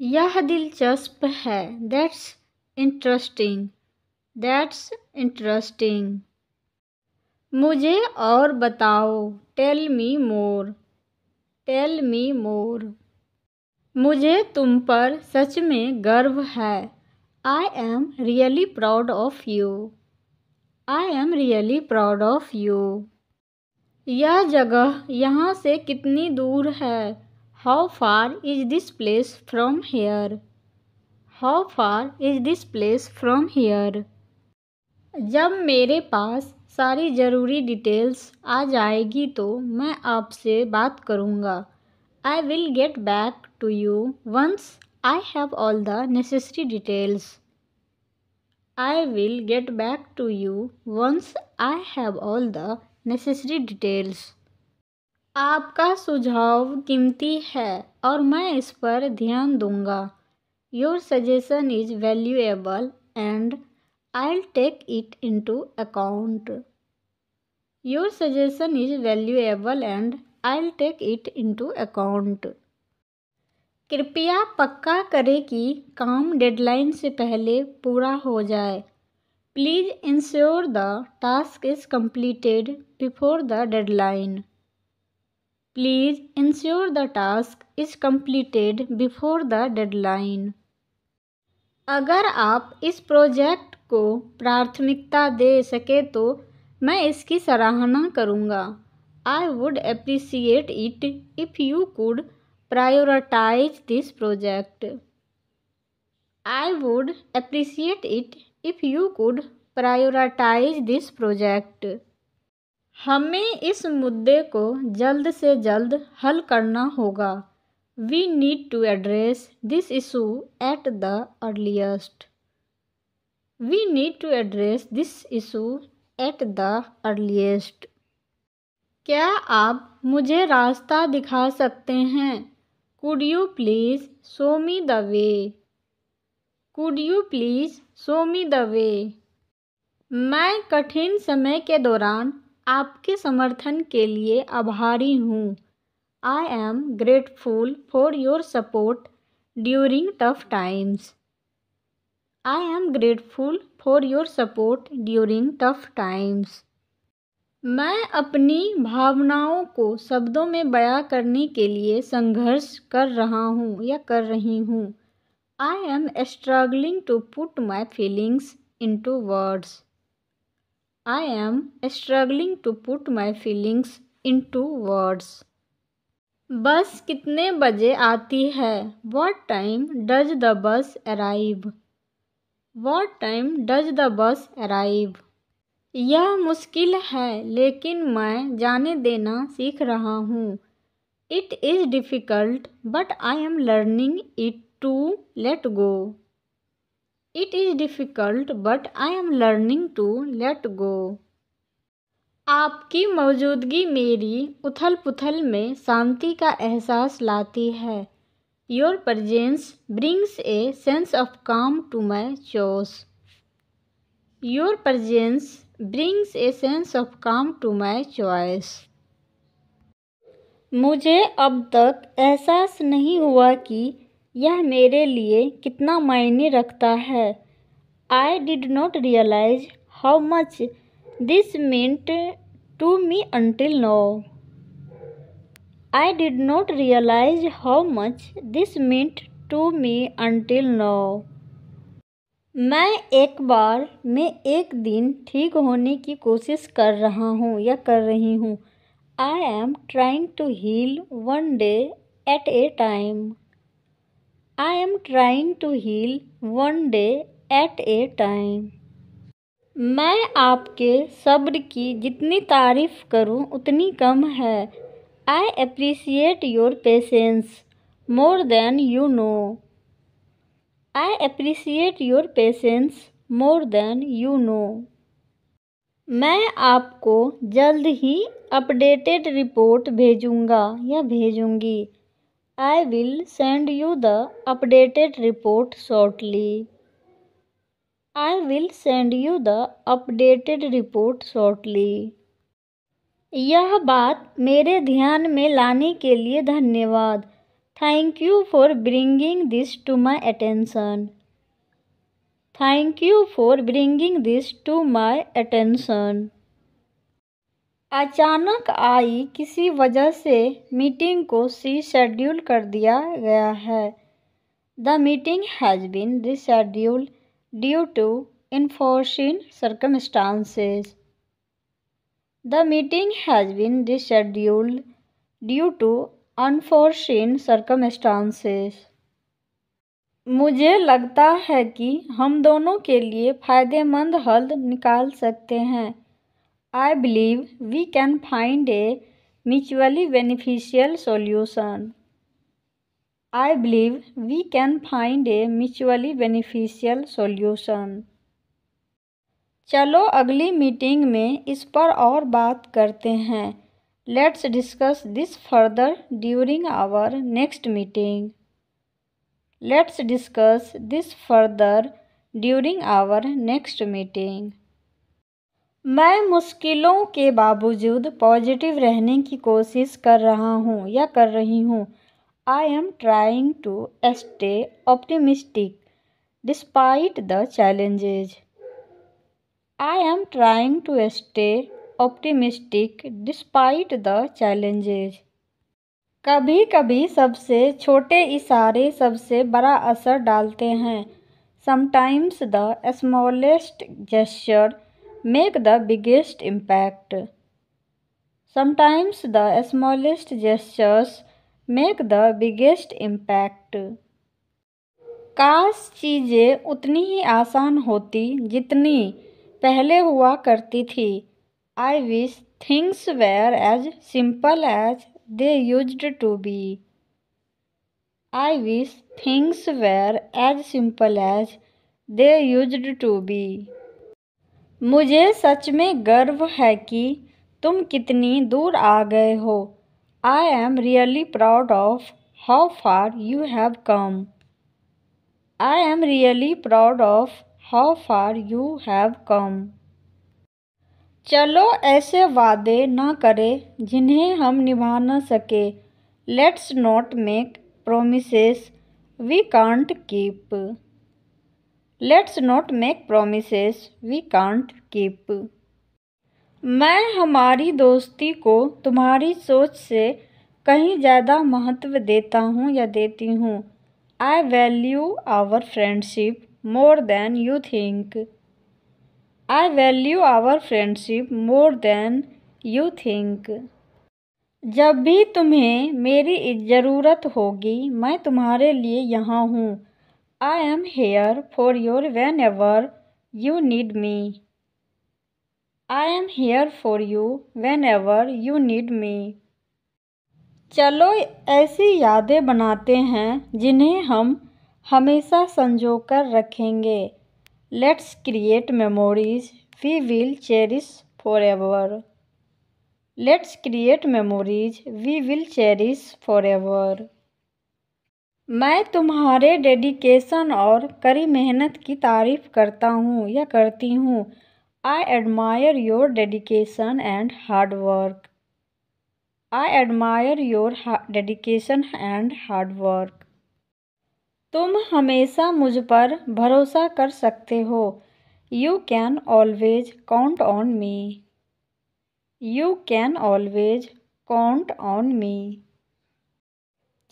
यह दिलचस्प है। That's interesting. That's interesting. मुझे और बताओ। टेल मी मोर। टेल मी मोर। मुझे तुम पर सच में गर्व है। I am really proud of you. I am really proud of you. यह जगह यहाँ से कितनी दूर है? How far is this place from here? How far is this place from here? जब मेरे पास सारी ज़रूरी डिटेल्स आ जाएगी तो मैं आपसे बात करूँगा। I will get back to you once I have all the necessary details. I will get back to you once I have all the necessary details. आपका सुझाव कीमती है और मैं इस पर ध्यान दूंगा। Your suggestion is valuable and I'll take it into account. Your suggestion is valuable and I'll take it into account. कृपया पक्का करें कि काम डेडलाइन से पहले पूरा हो जाए। Please ensure the task is completed before the deadline. Please ensure the task is completed before the deadline. अगर आप इस प्रोजेक्ट को प्राथमिकता दे सके तो मैं इसकी सराहना करूँगा। I would appreciate it if you could prioritise this project. I would appreciate it if you could prioritise this project. हमें इस मुद्दे को जल्द से जल्द हल करना होगा। We need to address this issue at the earliest. We need to address this issue at the earliest. क्या आप मुझे रास्ता दिखा सकते हैं? Could you please show me the way? Could you please show me the way? मैं कठिन समय के दौरान आपके समर्थन के लिए आभारी हूँ। I am grateful for your support during tough times. I am grateful for your support during tough times. मैं अपनी भावनाओं को शब्दों में बयां करने के लिए संघर्ष कर रहा हूँ या कर रही हूँ। I am struggling to put my feelings into words. I am struggling to put my feelings into words. बस कितने बजे आती है? What time does the bus arrive? What time does the bus arrive? यह मुश्किल है लेकिन मैं जाने देना सीख रहा हूँ। It is difficult but I am learning it to let go. It is difficult but I am learning to let go. आपकी मौजूदगी मेरी उथल पुथल में शांति का एहसास लाती है। Your presence brings a sense of calm to my chaos. Your presence brings a sense of calm to my choice. मुझे अब तक एहसास नहीं हुआ कि यह मेरे लिए कितना मायने रखता है। I did not realize how much this meant to me until now. I did not realize how much this meant to me until now. मैं एक बार में एक दिन ठीक होने की कोशिश कर रहा हूँ या कर रही हूँ। I am trying to heal one day at a time. I am trying to heal one day at a time. मैं आपके सब्र की जितनी तारीफ़ करूं उतनी कम है। I appreciate your patience more than you know. I appreciate your patience more than you know. मैं आपको जल्द ही अपडेटेड रिपोर्ट भेजूंगा या भेजूंगी। I will send you the updated report shortly. I will send you the updated report shortly. यह बात मेरे ध्यान में लाने के लिए धन्यवाद। Thank you for bringing this to my attention. Thank you for bringing this to my attention. अचानक आई किसी वजह से मीटिंग को रीशेड्यूल कर दिया गया है। The meeting has been rescheduled due to unforeseen circumstances. The meeting has been rescheduled due to unforeseen circumstances. मुझे लगता है कि हम दोनों के लिए फ़ायदेमंद हल निकाल सकते हैं। I believe we can find a mutually beneficial solution. I believe we can find a mutually beneficial solution. चलो अगली मीटिंग में इस पर और बात करते हैं। Let's discuss this further during our next meeting. Let's discuss this further during our next meeting. मैं मुश्किलों के बावजूद पॉजिटिव रहने की कोशिश कर रहा हूँ या कर रही हूँ। I am trying to stay optimistic despite the challenges. I am trying to stay optimistic despite the challenges. कभी कभी सबसे छोटे इशारे सबसे बड़ा असर डालते हैं। Sometimes the smallest gesture make the biggest impact. Sometimes the smallest gestures make the biggest impact. काश चीज़ें उतनी ही आसान होती जितनी पहले हुआ करती थी। I wish things were as simple as they used to be. I wish things were as simple as they used to be. मुझे सच में गर्व है कि तुम कितनी दूर आ गए हो। I am really proud of how far you have come. I am really proud of how far you have come. चलो ऐसे वादे ना करें जिन्हें हम निभा न सके। Let's not make promises we can't keep. Let's not make promises we can't keep. मैं हमारी दोस्ती को तुम्हारी सोच से कहीं ज़्यादा महत्व देता हूँ या देती हूँ। I value our friendship more than you think. I value our friendship more than you think. जब भी तुम्हें मेरी ज़रूरत होगी मैं तुम्हारे लिए यहाँ हूँ। I am here for you whenever you need me. I am here for you whenever you need me. चलो ऐसी यादें बनाते हैं जिन्हें हम हमेशा संजो कर रखेंगे। Let's create memories we will cherish forever. Let's create memories we will cherish forever. मैं तुम्हारे डेडिकेशन और कड़ी मेहनत की तारीफ़ करता हूँ या करती हूँ। I admire your dedication and hard work. I admire your dedication and hard work. तुम हमेशा मुझ पर भरोसा कर सकते हो। You can always count on me. You can always count on me.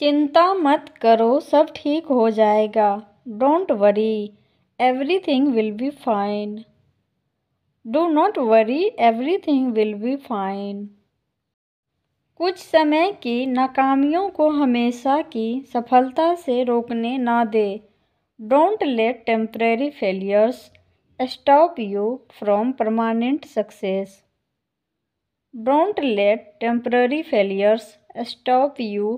चिंता मत करो सब ठीक हो जाएगा। Don't worry, everything will be fine. Do not worry, everything will be fine. कुछ समय की नाकामियों को हमेशा की सफलता से रोकने ना दे। Don't let temporary failures stop you from permanent success. Don't let temporary failures stop you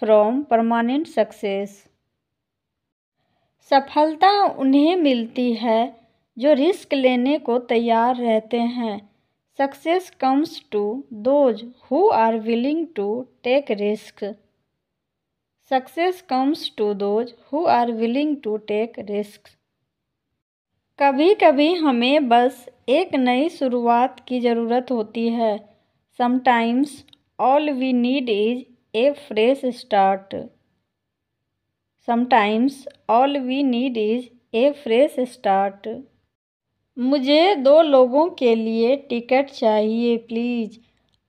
from permanent success. सफलता उन्हें मिलती है जो रिस्क लेने को तैयार रहते हैं। Success comes to those who are willing to take risks. Success comes to those who are willing to take risks. कभी कभी हमें बस एक नई शुरुआत की ज़रूरत होती है। Sometimes all we need is a fresh start. Sometimes all we need is a fresh start. मुझे 2 लोगों के लिए टिकट चाहिए please.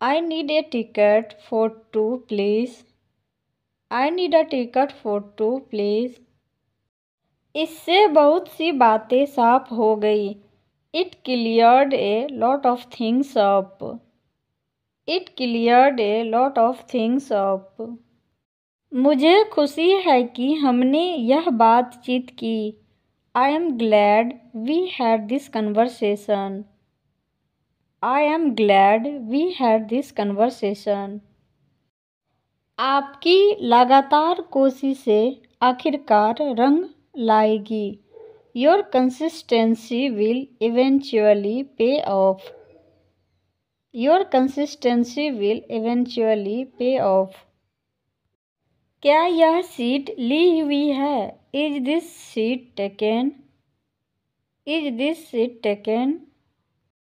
I need a ticket for 2 please. I need a ticket for 2 please. इससे बहुत सी बातें साफ हो गई। It cleared a lot of things up. It cleared a lot of things up. मुझे खुशी है कि हमने यह बातचीत की। I am glad we had this conversation. I am glad we had this conversation. आपकी लगातार कोशिशें आखिरकार रंग लाएगी। Your consistency will eventually pay off. Your consistency will eventually pay off. क्या यह सीट ली हुई है? Is this seat taken? Is this seat taken?